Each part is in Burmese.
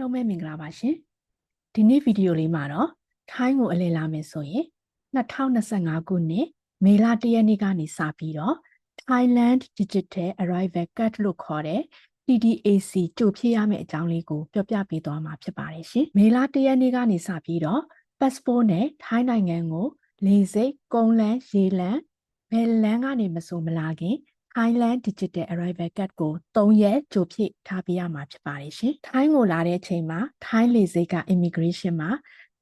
လုံးပဲမင်္ဂလာပါရှင်ဒီနေ့ဗီဒီယိုလေးမှာတော့ထိုင်းကိုအလည်လာမယ်ဆိုရင်2025ခုနှစ်မေလ1ရက်နေ့ကနေစပြီးတော့ Thailand Digital Arrival Card လို့ခေါ်တဲ့ TDAC ကြိုဖြည့်ရမယ့်အကြောင်းလေးကိုပြောပြပေးသွားမှာဖြစ်ပါတယ်ရှင်မေလ1ရက်နေ့ကနေစပြီးတော့ passport နဲ့ထိုင်းနိုင်ငံကိုလေဆိပ်ကုန်းလမ်းရေလမ်းဘယ်လမ်းကနေမဆိုမလာခင်Thailand Digital Arrival Card ကို3ရက်ကြိုဖြည့်ထားပေးရမှာဖြစ်ပါတယ်ရှင်။ထိုင်းကိုလာတဲ့အချိန်မှာထိုင်းလေဆိပ်က Immigration မှာ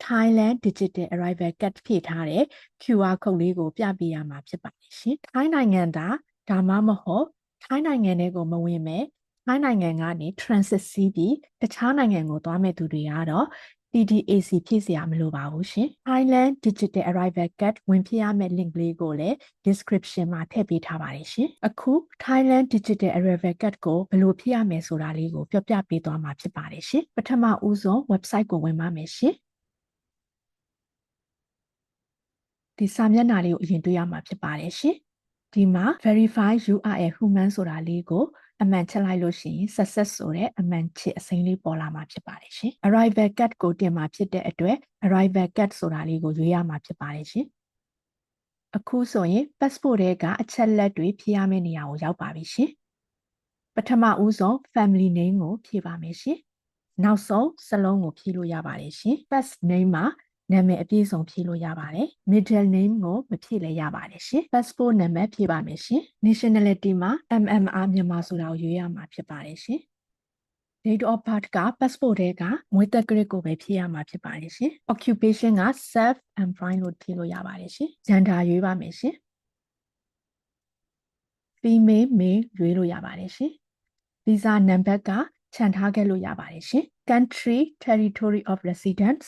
Thailand Digital Arrival Card ဖြည့်ထားတဲ့ QR code လေးကိုပြပေးရမှာဖြစ်ပါတယ်ရှင်။ထိုင်းနိုင်ငံသားဒါမှမဟုတ်ထိုင်းနိုင်ငံထဲကိုမဝင်မဲ့ထိုင်းနိုင်ငံကနေ transit စီးပြီးတခြားနိုင်ငံကိုသွားမဲ့သူတွေကတော့TDAC ဖြည့်စရာမလိုပါဘူးရှင်။ Thailand Digital Arrival Card ဝင်ဖြည့်ရမယ့် link လေးကိုလည်း description မှာထည့်ပေးထားပါတယ်ရှင်။အခု Thailand Digital Arrival Card ကိုဘယ်လိုဖြည့်ရမယ်ဆိုတာလေးကိုပြောပြပေးသွားမှာဖြစ်ပါတယ်ရှင်။ပထမဦးဆုံး website ကိုဝင်ပါမယ်ရှင်။ဒီစာမျက်နှာလေးကိုအရင်တွေ့ရမှာဖြစ်ပါတယ်ရှင်။ဒီမှာ verify URL human ဆိုတာလေးကိုအမှန်ချက်လိုက်လို့ရှိရင် success ဆိုတဲ့အမှန်ချက်အစိမ်းလေးပေါ်လာမှာဖြစ်ပါတယ်ရှင်။ Arrival Card ကိုတင်မှာဖြစ်တဲ့အတွက် Arrival Card ဆိုတာလေးကိုရွေးရမှာဖြစ်ပါတယ်ရှင်။အခုဆိုရင် passport ထဲကအချက်လက်တွေဖြည့်ရမယ့်နေရာကိုရောက်ပါပြီရှင်။ပထမဦးဆုံး family name ကိုဖြည့်ပါမယ်ရှင်။နောက်ဆုံးစလုံးကိုဖြည့်လို့ရပါတယ်ရှင်။ first name မှာနာမည်အပြည့်စုံဖြည့်လို့ရပါတယ်။ middle name ကိုမဖြည့်လဲရပါတယ်ရှင်။ passport နံပါတ်ဖြည့်ပါမယ်ရှင်။ nationality မှာ MMR မြန်မာဆိုတာကိုရွေးရမှာဖြစ်ပါတယ်ရှင်။ date of birth က passport ထဲကမွေးသက် grade ကိုပဲဖြည့်ရမှာဖြစ်ပါတယ်ရှင်။ occupation က self employed လို့ဖြည့်လို့ရပါတယ်ရှင်။ gender ရွေးပါမယ်ရှင်။ female male ရွေးလို့ရပါတယ်ရှင်။ visa နံပါတ်ကခြံထားခဲ့လို့ရပါတယ်ရှင်။ country territory of residence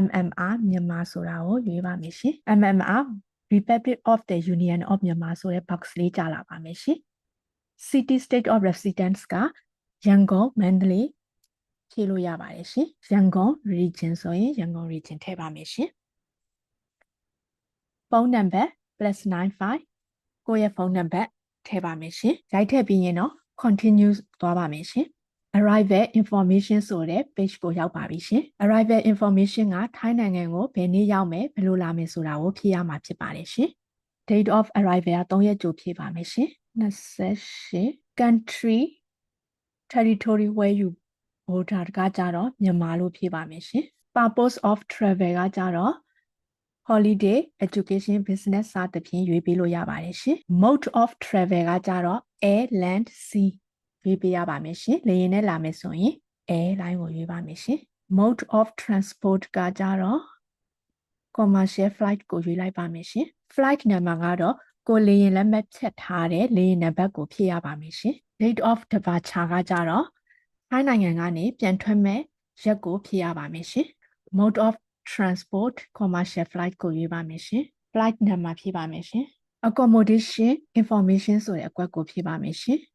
MMR မြန်မာဆိုတာကိုရွေးပါမယ်ရှင်။ MMR Republic of the Union of Myanmar ဆိုတဲ့ box လေးကြာလာပါမယ်ရှင်။ City State of Residence ကရန်ကုန်မန္တလေးဖြည့်လို့ရပါတယ်ရှင်။ရန်ကုန် region ဆိုရင်ရန်ကုန် region ထည့်ပါမယ်ရှင်။ဖုန်းနံပါတ် +95 ကိုယ့်ရဲ့ဖုန်းနံပါတ်ထည့်ပါမယ်ရှင်။ရိုက်ထည့်ပြီးရင်တော့ continue သွားပါမယ်ရှင်။ Arrival information ဆိုတဲ့ page ကိုရောက်ပါပြီရှင်။ Arrival information ကထိုင်းနိုင်ငံကိုဘယ်နေ့ရောက်မယ်ဘယ်လိုလာမယ်ဆိုတာကိုဖြည့်ရမှာဖြစ်ပါတယ်ရှင်။ Date of arrival က3ရက်ကြိုဖြည့်ပါမယ်ရှင်။28 country territory where you border ကကြတော့မြန်မာလို့ဖြည့်ပါမယ်ရှင်။ Purpose of travel ကကြတော့ holiday education business စသဖြင့်ရွေးပေးလို့ရပါတယ်ရှင်။ Mode of travel ကကြတော့ air land sea ရွေးပေးရပါမယ်ရှင်။လေယာဉ်နဲ့လာမယ်ဆိုရင် airline ကိုရွေးပါမယ်ရှင်။ Mode of transport ကကြတော့ commercial flight ကိုရွေးလိုက်ပါမယ်ရှင်။ Flight number ကတော့ကိုလေယာဉ်လက်မှတ်ဖြတ်ထားတဲ့လေယာဉ်နံပါတ်ကိုဖြည့်ရပါမယ်ရှင်။ Date of departure ကကြတော့ထိုင်းနိုင်ငံကနေပြန်ထွက်မဲ့ရက်ကိုဖြည့်ရပါမယ်ရှင်။ Mode of transport commercial flight ကိုရွေးပါမယ်ရှင်။ Flight number ဖြည့်ပါမယ်ရှင်။ Accommodation information ဆိုတဲ့အကွက်ကိုဖြည့်ပါမယ်ရှင်။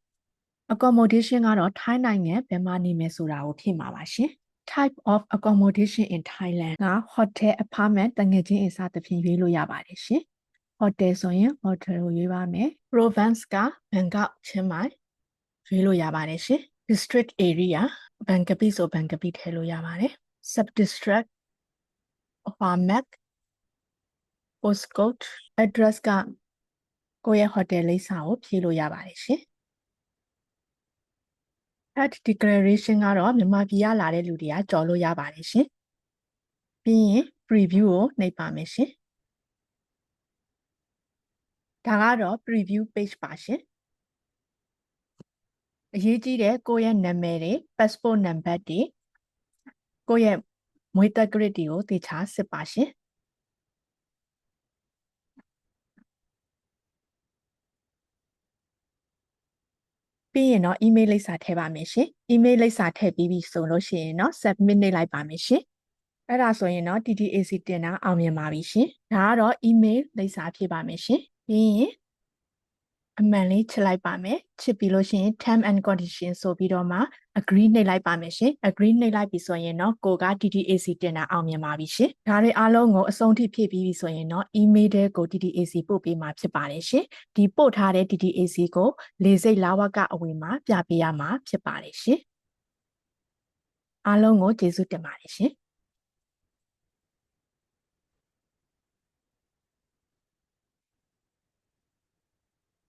Accommodation ကတော့ထိုင်းနိုင်ငံဘယ်မှာနေမယ်ဆိုတာကိုဖြည့်မှာပါရှင်။ Type of accommodation in Thailand က hotel apartment တငယ်ချင်းအိမ်စသဖြင့်ရွေးလို့ရပါတယ်ရှင်။ Hotel ဆိုရင် hotel ကိုရွေးပါမယ်။ Province ကဘန်ကောက်ချင်းမိုင်ရွေးလို့ရပါတယ်ရှင်။ District area ဘန်ကပိဆိုဘန်ကပိထည့်လို့ရပါတယ်။ Sub district Pharmac postcode address ကကိုယ့်ရဲ့ hotel လိပ်စာကိုဖြည့်လို့ရပါတယ်ရှင်။ Health declaration ကတော့မြန်မာပြည်ကလာတဲ့လူတွေကကြော်လို့ရပါတယ်ရှင်။ပြီးရင် preview ကိုနှိပ်ပါမယ်ရှင်။ဒါကတော့ preview page ပါရှင်။အရေးကြီးတဲ့ကိုယ့်ရဲ့နာမည်တွေ passport နံပါတ်တွေကိုယ့်ရဲ့မွေးသက် grade တွေကိုသေချာစစ်ပါရှင်။ပြီးရင်တော့ email လိပ်စာထည့်ပါမယ်ရှင်။ email လိပ်စာထည့်ပြီးပြီဆိုလို့ရှိရင်တော့ submit နှိပ်လိုက်ပါမယ်ရှင်။အဲ့ဒါဆိုရင်တော့ TDAC တင်တာအောင်မြင်ပါပြီရှင်။ဒါကတော့ email လိပ်စာဖြည့်ပါမယ်ရှင်။ပြီးရင်အမှန်လေးချစ်လိုက်ပါမယ်။ချစ်ပြီးလို့ရှိရင် term and condition ဆိုပြီးတော့မှ agree နှိပ်လိုက်ပါမယ်ရှင်။ agree နှိပ်လိုက်ပြီဆိုရင်တော့ကိုက TDAC တင်တာအောင်မြင်ပါပြီရှင်။ဒါတွေအားလုံးကိုအဆုံးထိဖြည့်ပြီးပြီဆိုရင်တော့ email ထဲကို TDAC ပို့ပေးမှာဖြစ်ပါတယ်ရှင်။ဒီပို့ထားတဲ့ TDAC ကိုလေဆိပ်လဝကအဝင်မှာပြပေးရမှာဖြစ်ပါတယ်ရှင်။ အားလုံးကိုကျေးဇူးတင်ပါတယ်ရှင်